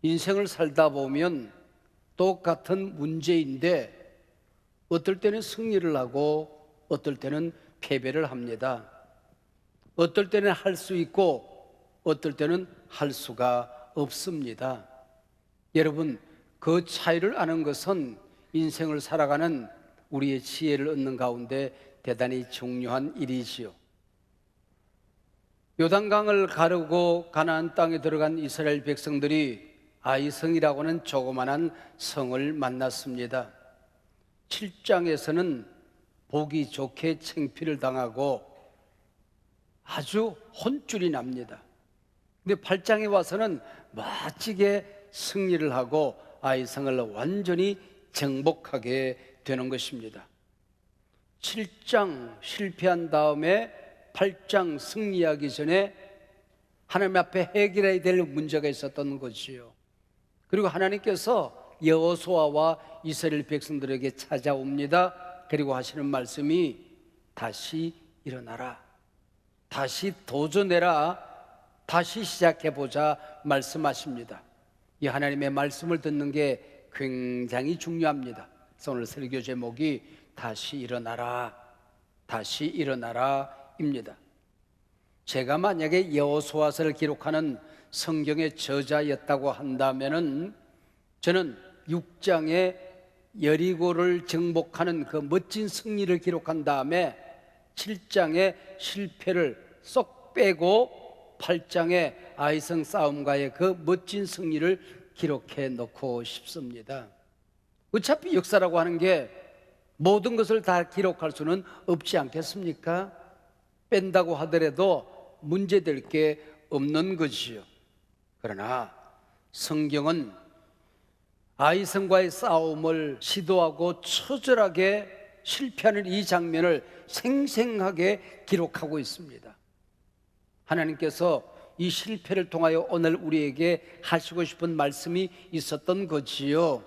인생을 살다 보면 똑같은 문제인데 어떨 때는 승리를 하고 어떨 때는 패배를 합니다. 어떨 때는 할 수 있고 어떨 때는 할 수가 없습니다. 여러분, 그 차이를 아는 것은 인생을 살아가는 우리의 지혜를 얻는 가운데 대단히 중요한 일이지요. 요단강을 가르고 가나안 땅에 들어간 이스라엘 백성들이 아이성이라고 하는 조그만한 성을 만났습니다. 7장에서는 보기 좋게 창피를 당하고 아주 혼쭐이 납니다. 근데 8장에 와서는 멋지게 승리를 하고 아이성을 완전히 정복하게 되는 것입니다. 7장 실패한 다음에 8장 승리하기 전에 하나님 앞에 해결해야 될 문제가 있었던 것이요. 그리고 하나님께서 여호수아와 이스라엘 백성들에게 찾아옵니다. 그리고 하시는 말씀이 다시 일어나라, 다시 도전해라, 다시 시작해보자 말씀하십니다. 이 하나님의 말씀을 듣는 게 굉장히 중요합니다. 그래서 오늘 설교 제목이 다시 일어나라, 다시 일어나라 입니다. 제가 만약에 여호수아서를 기록하는 성경의 저자였다고 한다면은 저는 6장에 여리고를 정복하는 그 멋진 승리를 기록한 다음에 7장에 실패를 쏙 빼고 8장에 아이성 싸움과의 그 멋진 승리를 기록해 놓고 싶습니다. 어차피 역사라고 하는 게 모든 것을 다 기록할 수는 없지 않겠습니까? 뺀다고 하더라도 문제될 게 없는 것이요. 그러나 성경은 아이성과의 싸움을 시도하고 처절하게 실패하는 이 장면을 생생하게 기록하고 있습니다. 하나님께서 이 실패를 통하여 오늘 우리에게 하시고 싶은 말씀이 있었던 거지요.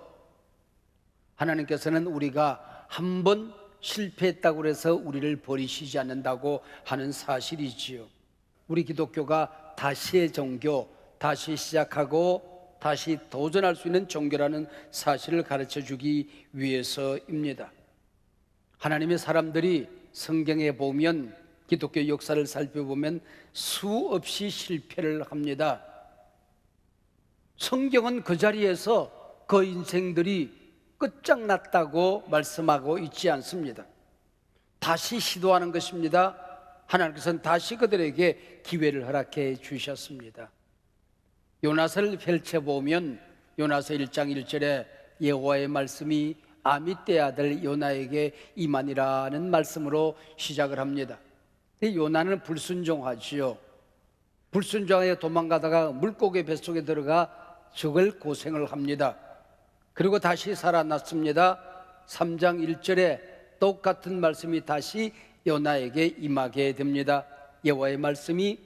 하나님께서는 우리가 한번 실패했다고 해서 우리를 버리시지 않는다고 하는 사실이지요. 우리 기독교가 다시의 종교, 다시 시작하고 다시 도전할 수 있는 종교라는 사실을 가르쳐 주기 위해서입니다. 하나님의 사람들이 성경에 보면, 기독교 역사를 살펴보면 수없이 실패를 합니다. 성경은 그 자리에서 그 인생들이 끝장났다고 말씀하고 있지 않습니다. 다시 시도하는 것입니다. 하나님께서는 다시 그들에게 기회를 허락해 주셨습니다. 요나서를 펼쳐보면 요나서 1장 1절에 여호와의 말씀이 아미떼 아들 요나에게 임하니라는 말씀으로 시작을 합니다. 요나는 불순종하지요. 불순종하여 도망가다가 물고기 뱃속에 들어가 죽을 고생을 합니다. 그리고 다시 살아났습니다. 3장 1절에 똑같은 말씀이 다시 요나에게 임하게 됩니다. 여호와의 말씀이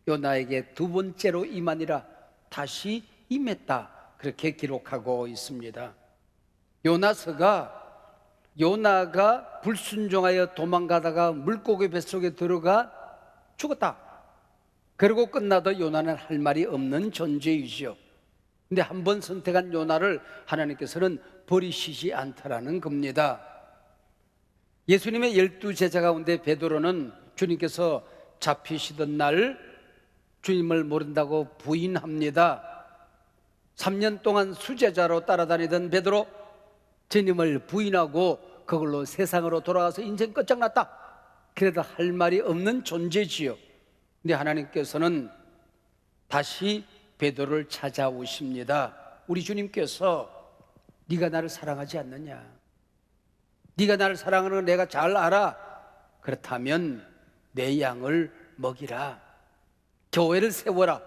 요나에게 두 번째로 임하니라, 다시 임했다, 그렇게 기록하고 있습니다. 요나가 불순종하여 도망가다가 물고기 뱃속에 들어가 죽었다. 그리고 끝나도 요나는 할 말이 없는 존재이죠. 근데 한 번 선택한 요나를 하나님께서는 버리시지 않다라는 겁니다. 예수님의 12제자 가운데 베드로는 주님께서 잡히시던 날 주님을 모른다고 부인합니다. 3년 동안 수제자로 따라다니던 베드로, 주님을 부인하고 그걸로 세상으로 돌아가서 인생 끝장났다. 그래도 할 말이 없는 존재지요. 근데 하나님께서는 다시 베드로를 찾아오십니다. 우리 주님께서 네가 나를 사랑하지 않느냐? 네가 나를 사랑하는 걸 내가 잘 알아. 그렇다면 내 양을 먹이라. 교회를 세워라.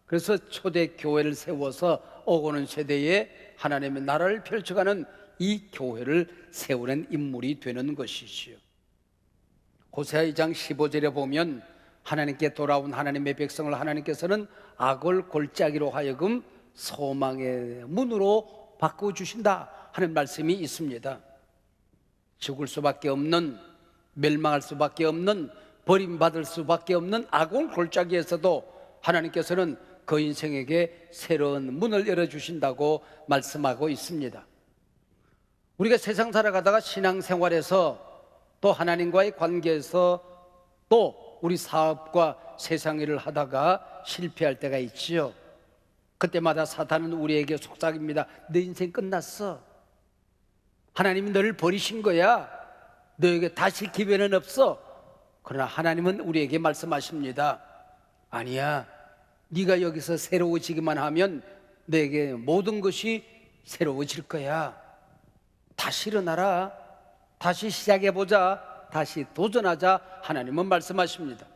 그래서 초대 교회를 세워서 오고는 세대에 하나님의 나라를 펼쳐가는 이 교회를 세우는 인물이 되는 것이지요. 호세아 2장 15절에 보면 하나님께 돌아온 하나님의 백성을 하나님께서는 악을 골짜기로 하여금 소망의 문으로 바꿔주신다 하는 말씀이 있습니다. 죽을 수밖에 없는, 멸망할 수밖에 없는, 버림받을 수밖에 없는 악을 골짜기에서도 하나님께서는 그 인생에게 새로운 문을 열어주신다고 말씀하고 있습니다. 우리가 세상 살아가다가 신앙생활에서 또 하나님과의 관계에서 또 우리 사업과 세상 일을 하다가 실패할 때가 있지요. 그때마다 사탄은 우리에게 속삭입니다. 너 인생 끝났어. 하나님이 너를 버리신 거야. 너에게 다시 기회는 없어. 그러나 하나님은 우리에게 말씀하십니다. 아니야. 네가 여기서 새로워지기만 하면 너에게 모든 것이 새로워질 거야. 다시 일어나라. 다시 시작해보자. 다시 도전하자. 하나님은 말씀하십니다.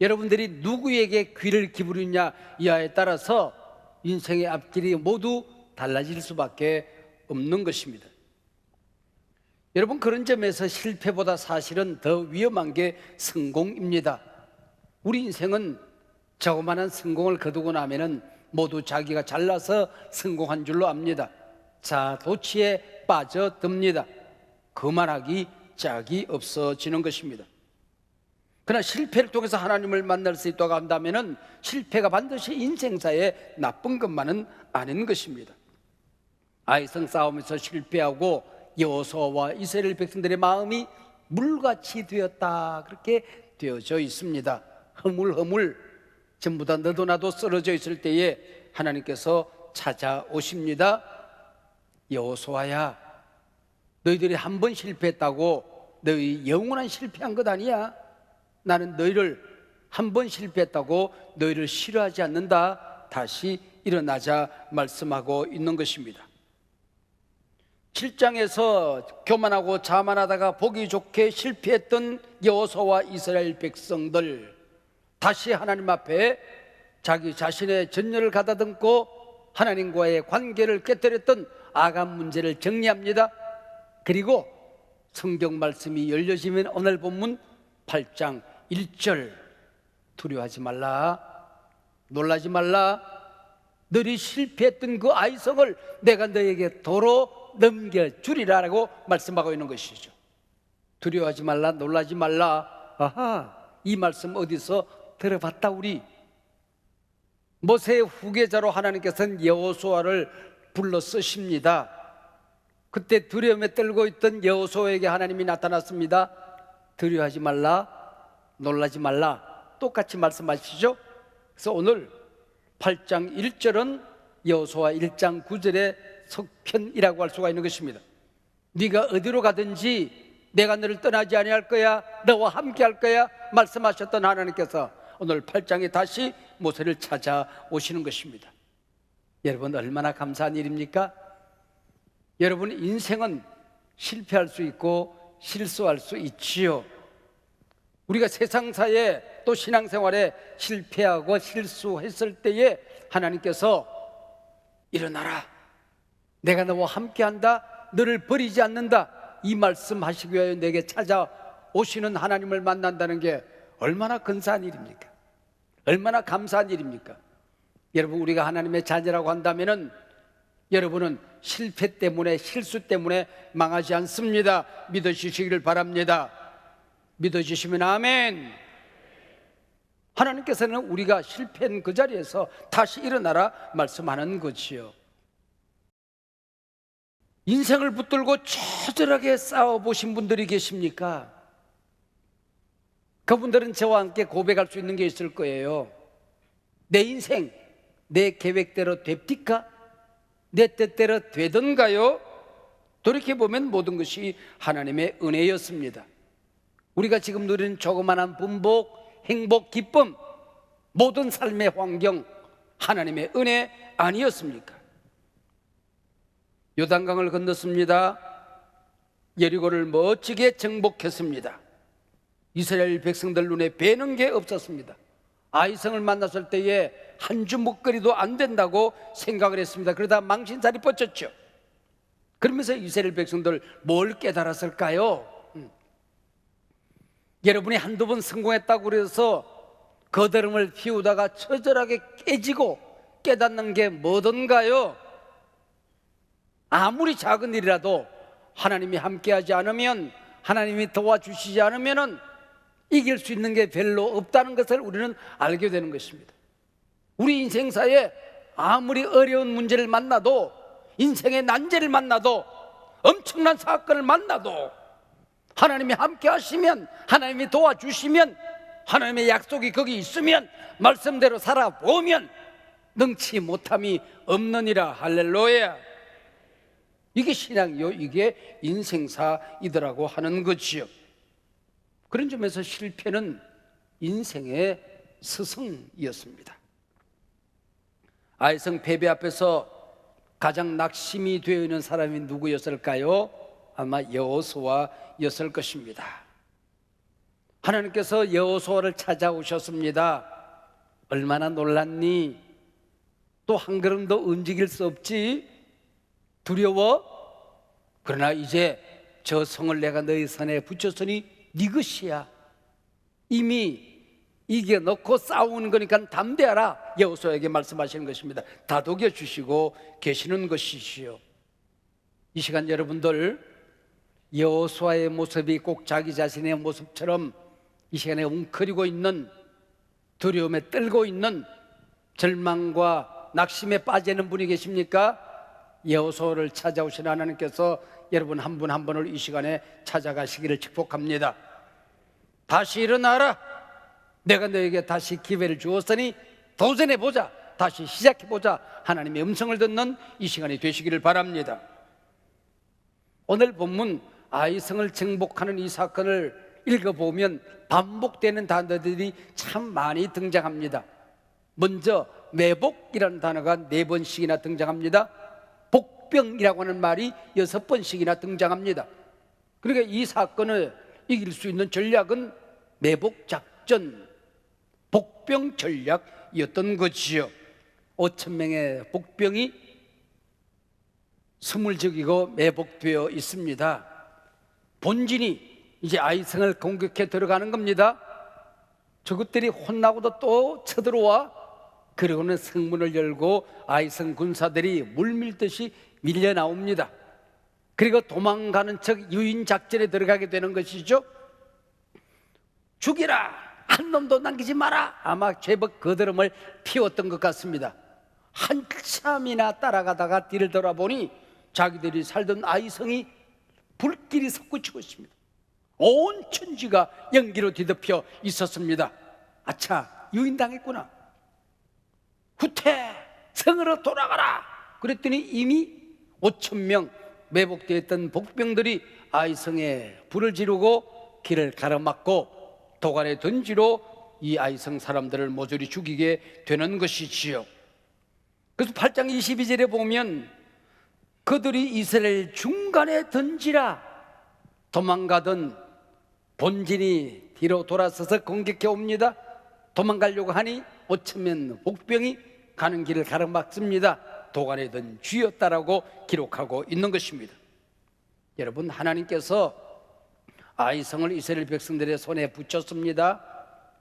여러분들이 누구에게 귀를 기울이냐 이하에 따라서 인생의 앞길이 모두 달라질 수밖에 없는 것입니다. 여러분, 그런 점에서 실패보다 사실은 더 위험한 게 성공입니다. 우리 인생은 조그마한 성공을 거두고 나면은 모두 자기가 잘나서 성공한 줄로 압니다. 자도취에 빠져듭니다. 그만하기 짝이 없어지는 것입니다. 그러나 실패를 통해서 하나님을 만날 수 있다고 한다면 실패가 반드시 인생사에 나쁜 것만은 아닌 것입니다. 아이성 싸움에서 실패하고 여호수아와 이스라엘 백성들의 마음이 물같이 되었다, 그렇게 되어져 있습니다. 허물허물 전부 다 너도 나도 쓰러져 있을 때에 하나님께서 찾아오십니다. 여호수아야, 너희들이 한 번 실패했다고 너희 영원한 실패한 것 아니야. 나는 너희를 한 번 실패했다고 너희를 싫어하지 않는다. 다시 일어나자 말씀하고 있는 것입니다. 7장에서 교만하고 자만하다가 보기 좋게 실패했던 여호수아와 이스라엘 백성들, 다시 하나님 앞에 자기 자신의 전열을 가다듬고 하나님과의 관계를 깨뜨렸던 아간 문제를 정리합니다. 그리고 성경 말씀이 열려지면 오늘 본문 8장 1절, 두려워하지 말라, 놀라지 말라, 너희 실패했던 그 아이성을 내가 너에게 도로 넘겨주리라라고 말씀하고 있는 것이죠. 두려워하지 말라, 놀라지 말라. 아하, 이 말씀 어디서 들어봤다 우리? 모세의 후계자로 하나님께서는 여호수아를 불러 쓰십니다. 그때 두려움에 떨고 있던 여호수아에게 하나님이 나타났습니다. 두려워하지 말라, 놀라지 말라, 똑같이 말씀하시죠. 그래서 오늘 8장 1절은 여호수아 1장 9절의 속편이라고 할 수가 있는 것입니다. 네가 어디로 가든지 내가 너를 떠나지 아니할 거야, 너와 함께 할 거야 말씀하셨던 하나님께서 오늘 8장에 다시 모세를 찾아오시는 것입니다. 여러분, 얼마나 감사한 일입니까? 여러분, 인생은 실패할 수 있고 실수할 수 있지요. 우리가 세상사에 또 신앙생활에 실패하고 실수했을 때에 하나님께서 일어나라, 내가 너와 함께한다, 너를 버리지 않는다, 이 말씀하시기 위하여 내게 찾아오시는 하나님을 만난다는 게 얼마나 근사한 일입니까? 얼마나 감사한 일입니까? 여러분, 우리가 하나님의 자녀라고 한다면은 여러분은 실패 때문에, 실수 때문에 망하지 않습니다. 믿어주시기를 바랍니다. 믿어주시면 아멘. 하나님께서는 우리가 실패한 그 자리에서 다시 일어나라 말씀하는 거지요. 인생을 붙들고 처절하게 싸워보신 분들이 계십니까? 그분들은 저와 함께 고백할 수 있는 게 있을 거예요. 내 인생, 내 계획대로 됩니까? 내 뜻대로 되던가요? 돌이켜보면 모든 것이 하나님의 은혜였습니다. 우리가 지금 누리는 조그마한 분복, 행복, 기쁨, 모든 삶의 환경, 하나님의 은혜 아니었습니까? 요단강을 건넜습니다. 여리고를 멋지게 정복했습니다. 이스라엘 백성들 눈에 뵈는 게 없었습니다. 아이성을 만났을 때에 한 주 먹거리도 안 된다고 생각을 했습니다. 그러다 망신살이 뻗쳤죠. 그러면서 이스라엘 백성들 뭘 깨달았을까요? 여러분이 한두 번 성공했다고 해서 거드름을 피우다가 처절하게 깨지고 깨닫는 게 뭐던가요? 아무리 작은 일이라도 하나님이 함께하지 않으면, 하나님이 도와주시지 않으면 이길 수 있는 게 별로 없다는 것을 우리는 알게 되는 것입니다. 우리 인생사에 아무리 어려운 문제를 만나도, 인생의 난제를 만나도, 엄청난 사건을 만나도 하나님이 함께 하시면, 하나님이 도와주시면, 하나님의 약속이 거기 있으면, 말씀대로 살아보면 능치 못함이 없느니라. 할렐루야. 이게 신앙이요, 이게 인생사이더라고 하는 거지요. 그런 점에서 실패는 인생의 스승이었습니다. 아이성 패배 앞에서 가장 낙심이 되어 있는 사람이 누구였을까요? 아마 여호수아였을 것입니다. 하나님께서 여호수아를 찾아오셨습니다. 얼마나 놀랐니? 또 한 걸음도 움직일 수 없지? 두려워? 그러나 이제 저 성을 내가 너희 손에 붙였으니 네 것이야. 이미 이겨놓고 싸우는 거니까 담대하라. 여호수아에게 말씀하시는 것입니다. 다독여 주시고 계시는 것이시요. 이 시간 여러분들, 여호수아의 모습이 꼭 자기 자신의 모습처럼 이 시간에 웅크리고 있는, 두려움에 떨고 있는, 절망과 낙심에 빠지는 분이 계십니까? 여호수아를 찾아오신 하나님께서 여러분 한 분 한 분을 이 시간에 찾아가시기를 축복합니다. 다시 일어나라. 내가 너에게 다시 기회를 주었으니 도전해보자. 다시 시작해보자. 하나님의 음성을 듣는 이 시간이 되시기를 바랍니다. 오늘 본문 아이성을 정복하는 이 사건을 읽어보면 반복되는 단어들이 참 많이 등장합니다. 먼저 매복이라는 단어가 4번씩이나 등장합니다. 복병이라고 하는 말이 6번씩이나 등장합니다. 그러니까 이 사건을 이길 수 있는 전략은 매복작전, 복병 전략이었던 거지요. 5,000명의 복병이 숨을 죽이고 매복되어 있습니다. 본진이 이제 아이성을 공격해 들어가는 겁니다. 저것들이 혼나고도 또 쳐들어와. 그러고는 성문을 열고 아이성 군사들이 물밀듯이 밀려 나옵니다. 그리고 도망가는 척 유인 작전에 들어가게 되는 것이죠. 죽이라, 한 놈도 남기지 마라. 아마 제법 거드름을 피웠던 것 같습니다. 한참이나 따라가다가 뒤를 돌아보니 자기들이 살던 아이성이 불길이 솟구치고 있습니다. 온 천지가 연기로 뒤덮여 있었습니다. 아차, 유인당했구나. 후퇴, 성으로 돌아가라. 그랬더니 이미 5,000명 매복되어 있던 복병들이 아이성에 불을 지르고 길을 가로막고 도관에 던지로 이 아이성 사람들을 모조리 죽이게 되는 것이지요. 그래서 8장 22절에 보면 그들이 이스라엘 중간에 던지라. 도망가던 본진이 뒤로 돌아서서 공격해 옵니다. 도망가려고 하니 5,000명 복병이 가는 길을 가로막습니다. 도관에 든 쥐였다라고 기록하고 있는 것입니다. 여러분, 하나님께서 아이성을 이스라엘 백성들의 손에 붙였습니다.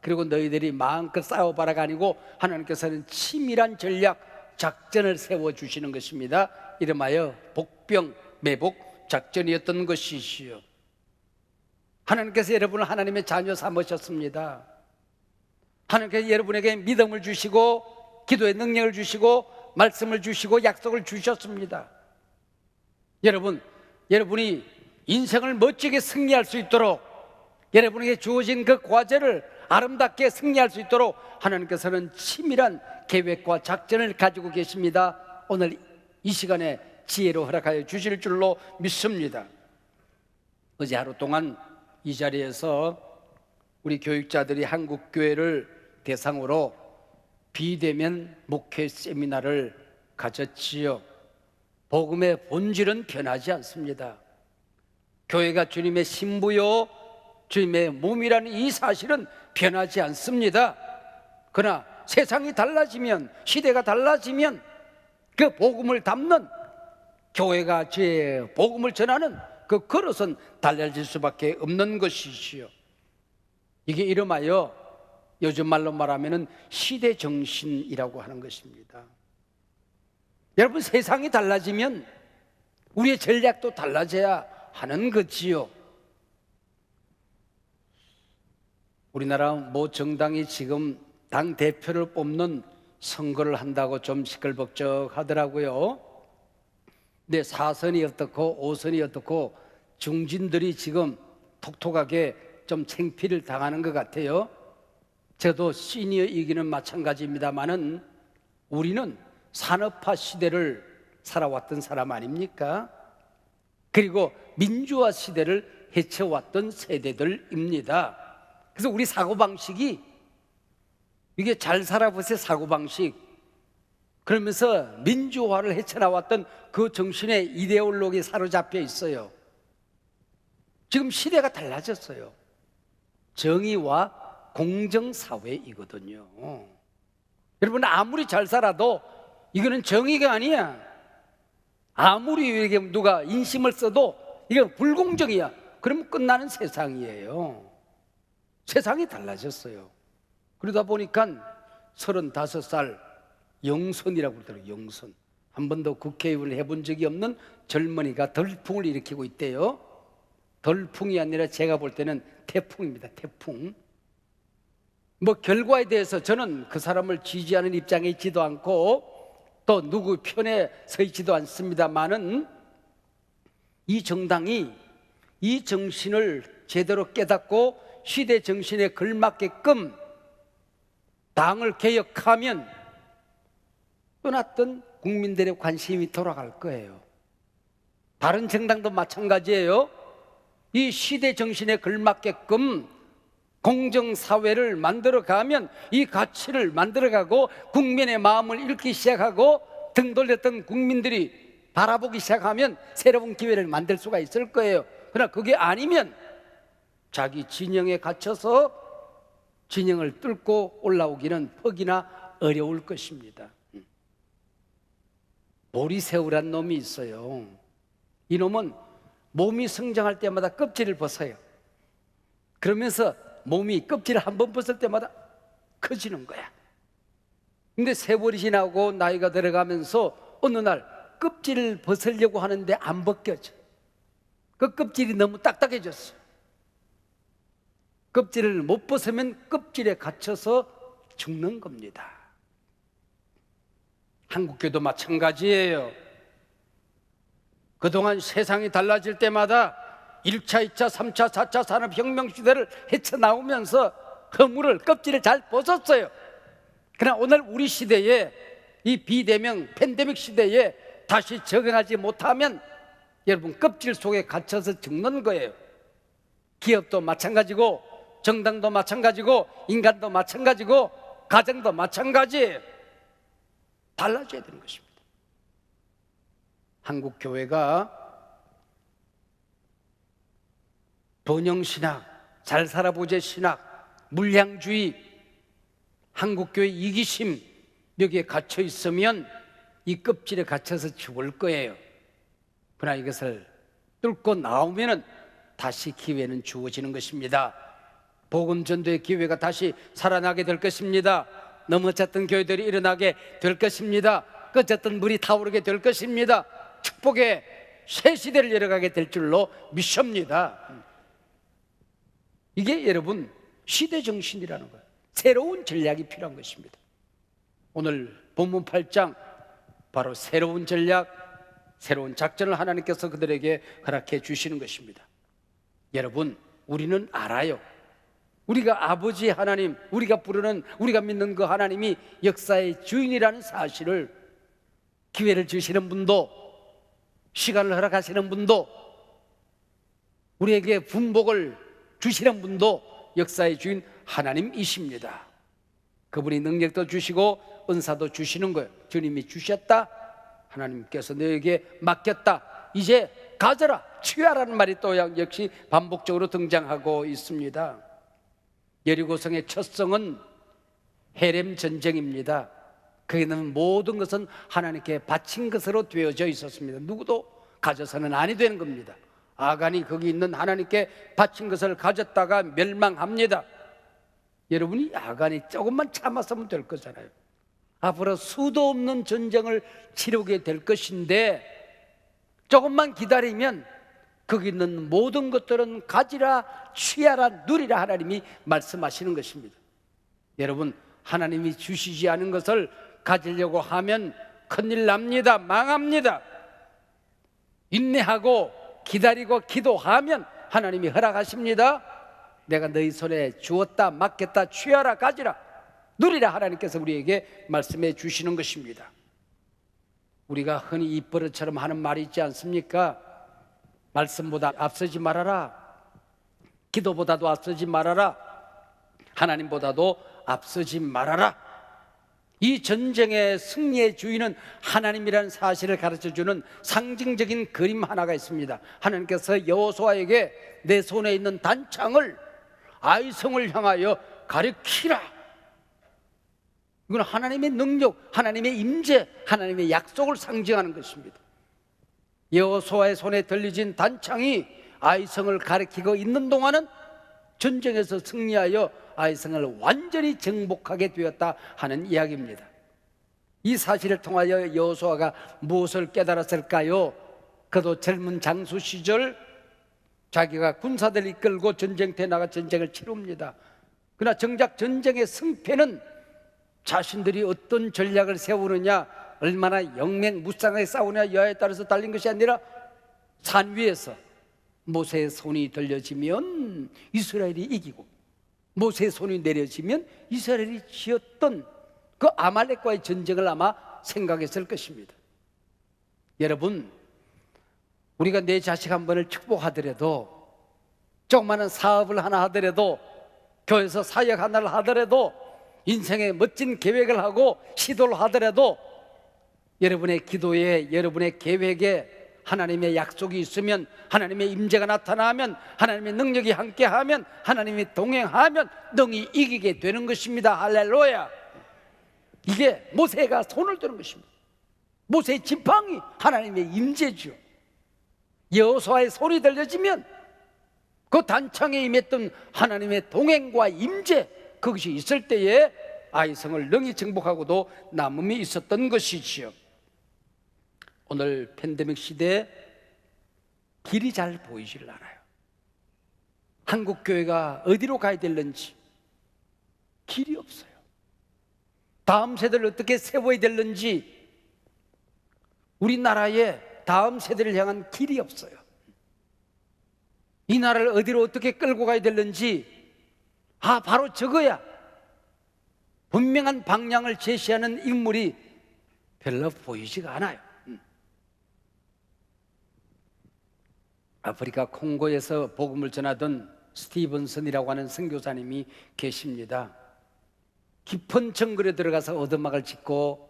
그리고 너희들이 마음껏 싸워봐라가 아니고 하나님께서는 치밀한 전략, 작전을 세워주시는 것입니다. 이름하여 복병 매복 작전이었던 것이시요. 하나님께서 여러분을 하나님의 자녀 삼으셨습니다. 하나님께서 여러분에게 믿음을 주시고 기도의 능력을 주시고 말씀을 주시고 약속을 주셨습니다. 여러분이 인생을 멋지게 승리할 수 있도록, 여러분에게 주어진 그 과제를 아름답게 승리할 수 있도록 하나님께서는 치밀한 계획과 작전을 가지고 계십니다. 오늘 이 시간에 지혜로 허락하여 주실 줄로 믿습니다. 어제 하루 동안 이 자리에서 우리 교육자들이 한국교회를 대상으로 비대면 목회 세미나를 가졌지요. 복음의 본질은 변하지 않습니다. 교회가 주님의 신부요 주님의 몸이라는 이 사실은 변하지 않습니다. 그러나 세상이 달라지면, 시대가 달라지면 그 복음을 담는 교회가 제 복음을 전하는 그 그릇은 달라질 수밖에 없는 것이지요. 이게 이름하여 요즘 말로 말하면 시대 정신이라고 하는 것입니다. 여러분, 세상이 달라지면 우리의 전략도 달라져야 하는 거지요. 우리나라 모 정당이 지금 당 대표를 뽑는 선거를 한다고 좀 시끌벅적하더라고요. 근데 4선이 어떻고 5선이 어떻고 중진들이 지금 톡톡하게 좀 창피를 당하는 것 같아요. 저도 시니어이기는 마찬가지입니다만은 우리는 산업화 시대를 살아왔던 사람 아닙니까? 그리고 민주화 시대를 헤쳐왔던 세대들입니다. 그래서 우리 사고방식이 이게 잘 살아보세요. 사고방식. 그러면서 민주화를 헤쳐나왔던 그 정신의 이데올로기에 사로잡혀 있어요. 지금 시대가 달라졌어요. 정의와 공정사회이거든요. 여러분, 아무리 잘 살아도 이거는 정의가 아니야. 아무리 이렇게 누가 인심을 써도 이건 불공정이야. 그러면 끝나는 세상이에요. 세상이 달라졌어요. 그러다 보니까 35살 영선이라고 그러더라고요. 영선. 한 번도 국회의원을 해본 적이 없는 젊은이가 덜풍을 일으키고 있대요. 덜풍이 아니라 제가 볼 때는 태풍입니다. 태풍. 뭐 결과에 대해서 저는 그 사람을 지지하는 입장에 있지도 않고 또 누구 편에 서 있지도 않습니다만은 이 정당이 이 정신을 제대로 깨닫고 시대 정신에 걸맞게끔 당을 개혁하면 떠났던 국민들의 관심이 돌아갈 거예요. 다른 정당도 마찬가지예요. 이 시대 정신에 걸맞게끔 공정사회를 만들어가면 이 가치를 만들어가고 국민의 마음을 읽기 시작하고 등 돌렸던 국민들이 바라보기 시작하면 새로운 기회를 만들 수가 있을 거예요. 그러나 그게 아니면 자기 진영에 갇혀서 진영을 뚫고 올라오기는 퍽이나 어려울 것입니다. 보리새우란 놈이 있어요. 이 놈은 몸이 성장할 때마다 껍질을 벗어요. 그러면서 몸이 껍질을 한 번 벗을 때마다 커지는 거야. 근데 세월이 지나고 나이가 들어가면서 어느 날 껍질을 벗으려고 하는데 안 벗겨져. 그 껍질이 너무 딱딱해졌어. 껍질을 못 벗으면 껍질에 갇혀서 죽는 겁니다. 한국교도 마찬가지예요. 그동안 세상이 달라질 때마다 1차, 2차, 3차, 4차 산업혁명 시대를 헤쳐나오면서 허물을, 껍질을 잘 벗었어요. 그러나 오늘 우리 시대에 이 비대면 팬데믹 시대에 다시 적응하지 못하면 여러분 껍질 속에 갇혀서 죽는 거예요. 기업도 마찬가지고 정당도 마찬가지고 인간도 마찬가지고 가정도 마찬가지예요. 달라져야 되는 것입니다. 한국 교회가 번영신학, 잘 살아보자 신학, 물량주의, 한국교회 이기심 여기에 갇혀 있으면 이 껍질에 갇혀서 죽을 거예요. 그러나 이것을 뚫고 나오면 다시 기회는 주어지는 것입니다. 복음전도의 기회가 다시 살아나게 될 것입니다. 넘어졌던 교회들이 일어나게 될 것입니다. 꺼졌던 물이 타오르게 될 것입니다. 축복의 새 시대를 열어가게 될 줄로 믿습니다. 이게 여러분 시대 정신이라는 거예요. 새로운 전략이 필요한 것입니다. 오늘 본문 8장 바로 새로운 전략, 새로운 작전을 하나님께서 그들에게 허락해 주시는 것입니다. 여러분, 우리는 알아요. 우리가 아버지 하나님, 우리가 부르는, 우리가 믿는 그 하나님이 역사의 주인이라는 사실을, 기회를 주시는 분도, 시간을 허락하시는 분도, 우리에게 분복을 주시는 분도 역사의 주인 하나님이십니다. 그분이 능력도 주시고 은사도 주시는 거예요. 주님이 주셨다, 하나님께서 너에게 맡겼다, 이제 가져라, 취하라는 말이 또 역시 반복적으로 등장하고 있습니다. 여리고성의 첫 성은 헤렘 전쟁입니다. 거기는 모든 것은 하나님께 바친 것으로 되어져 있었습니다. 누구도 가져서는 아니 되는 겁니다. 아간이 거기 있는 하나님께 바친 것을 가졌다가 멸망합니다. 여러분이 아간이 조금만 참았으면 될 거잖아요. 앞으로 수도 없는 전쟁을 치르게 될 것인데 조금만 기다리면 거기 있는 모든 것들은 가지라, 취하라, 누리라 하나님이 말씀하시는 것입니다. 여러분, 하나님이 주시지 않은 것을 가지려고 하면 큰일 납니다. 망합니다. 인내하고 기다리고 기도하면 하나님이 허락하십니다. 내가 너희 손에 주었다, 맡겼다, 취하라, 가지라, 누리라, 하나님께서 우리에게 말씀해 주시는 것입니다. 우리가 흔히 입버릇처럼 하는 말이 있지 않습니까? 말씀보다 앞서지 말아라, 기도보다도 앞서지 말아라, 하나님보다도 앞서지 말아라. 이 전쟁의 승리의 주인은 하나님이라는 사실을 가르쳐주는 상징적인 그림 하나가 있습니다. 하나님께서 여호수아에게 내 손에 있는 단창을 아이성을 향하여 가리키라. 이건 하나님의 능력, 하나님의 임재, 하나님의 약속을 상징하는 것입니다. 여호수아의 손에 들려진 단창이 아이성을 가리키고 있는 동안은 전쟁에서 승리하여 아이성을 완전히 정복하게 되었다 하는 이야기입니다. 이 사실을 통하여 여호수아가 무엇을 깨달았을까요? 그도 젊은 장수 시절 자기가 군사들을 이끌고 전쟁터에 나가 전쟁을 치릅니다. 그러나 정작 전쟁의 승패는 자신들이 어떤 전략을 세우느냐, 얼마나 영맹무쌍하게 싸우느냐 여하에 따라서 달린 것이 아니라 산 위에서 모세의 손이 들려지면 이스라엘이 이기고 모세의 손이 내려지면 이스라엘이 지었던 그 아말렉과의 전쟁을 아마 생각했을 것입니다. 여러분, 우리가 내 자식 한 번을 축복하더라도, 조그마한 사업을 하나 하더라도, 교회에서 사역 하나를 하더라도, 인생에 멋진 계획을 하고 시도를 하더라도, 여러분의 기도에, 여러분의 계획에 하나님의 약속이 있으면, 하나님의 임재가 나타나면, 하나님의 능력이 함께하면, 하나님이 동행하면 능히 이기게 되는 것입니다. 할렐루야. 이게 모세가 손을 드는 것입니다. 모세의 지팡이, 하나님의 임재죠. 여호수아의 손이 들려지면 그 단창에 임했던 하나님의 동행과 임재, 그것이 있을 때에 아이성을 능히 정복하고도 남음이 있었던 것이지요. 오늘 팬데믹 시대에 길이 잘 보이질 않아요. 한국교회가 어디로 가야 될는지 길이 없어요. 다음 세대를 어떻게 세워야 될는지 우리나라에 다음 세대를 향한 길이 없어요. 이 나라를 어디로 어떻게 끌고 가야 될는지, 바로 저거야. 분명한 방향을 제시하는 인물이 별로 보이지가 않아요. 아프리카 콩고에서 복음을 전하던 스티븐슨이라고 하는 선교사님이 계십니다. 깊은 정글에 들어가서 오두막을 짓고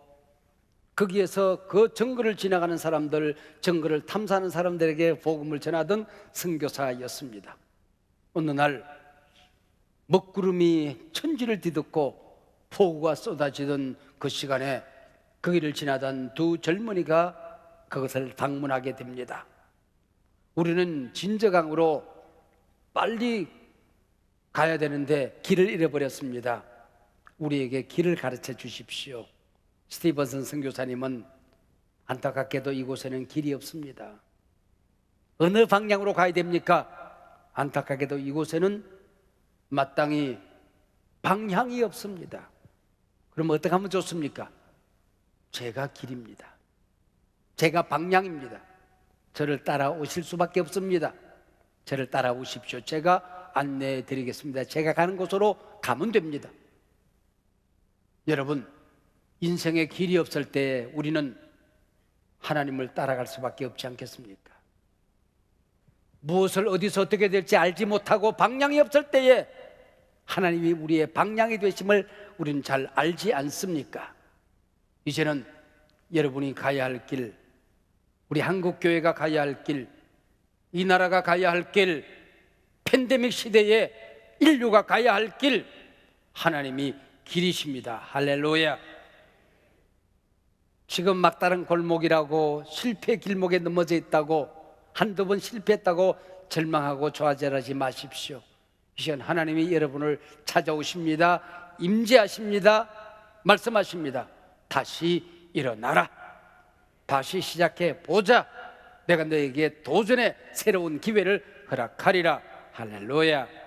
거기에서 그 정글을 지나가는 사람들, 정글을 탐사하는 사람들에게 복음을 전하던 선교사였습니다. 어느 날 먹구름이 천지를 뒤덮고 폭우가 쏟아지던 그 시간에 그 길을 지나던 두 젊은이가 그것을 방문하게 됩니다. 우리는 진저강으로 빨리 가야 되는데 길을 잃어버렸습니다. 우리에게 길을 가르쳐 주십시오. 스티븐슨 선교사님은 안타깝게도 이곳에는 길이 없습니다. 어느 방향으로 가야 됩니까? 안타깝게도 이곳에는 마땅히 방향이 없습니다. 그럼 어떻게 하면 좋습니까? 제가 길입니다. 제가 방향입니다. 저를 따라오실 수밖에 없습니다. 저를 따라오십시오. 제가 안내해 드리겠습니다. 제가 가는 곳으로 가면 됩니다. 여러분, 인생에 길이 없을 때 우리는 하나님을 따라갈 수밖에 없지 않겠습니까? 무엇을 어디서 어떻게 될지 알지 못하고 방향이 없을 때에 하나님이 우리의 방향이 되심을 우리는 잘 알지 않습니까? 이제는 여러분이 가야 할 길, 우리 한국교회가 가야 할 길, 이 나라가 가야 할 길, 팬데믹 시대에 인류가 가야 할 길, 하나님이 길이십니다. 할렐루야. 지금 막다른 골목이라고 실패 길목에 넘어져 있다고 한두 번 실패했다고 절망하고 좌절하지 마십시오. 이 시간 하나님이 여러분을 찾아오십니다. 임재하십니다. 말씀하십니다. 다시 일어나라. 다시 시작해 보자. 내가 너에게 도전의 새로운 기회를 허락하리라. 할렐루야.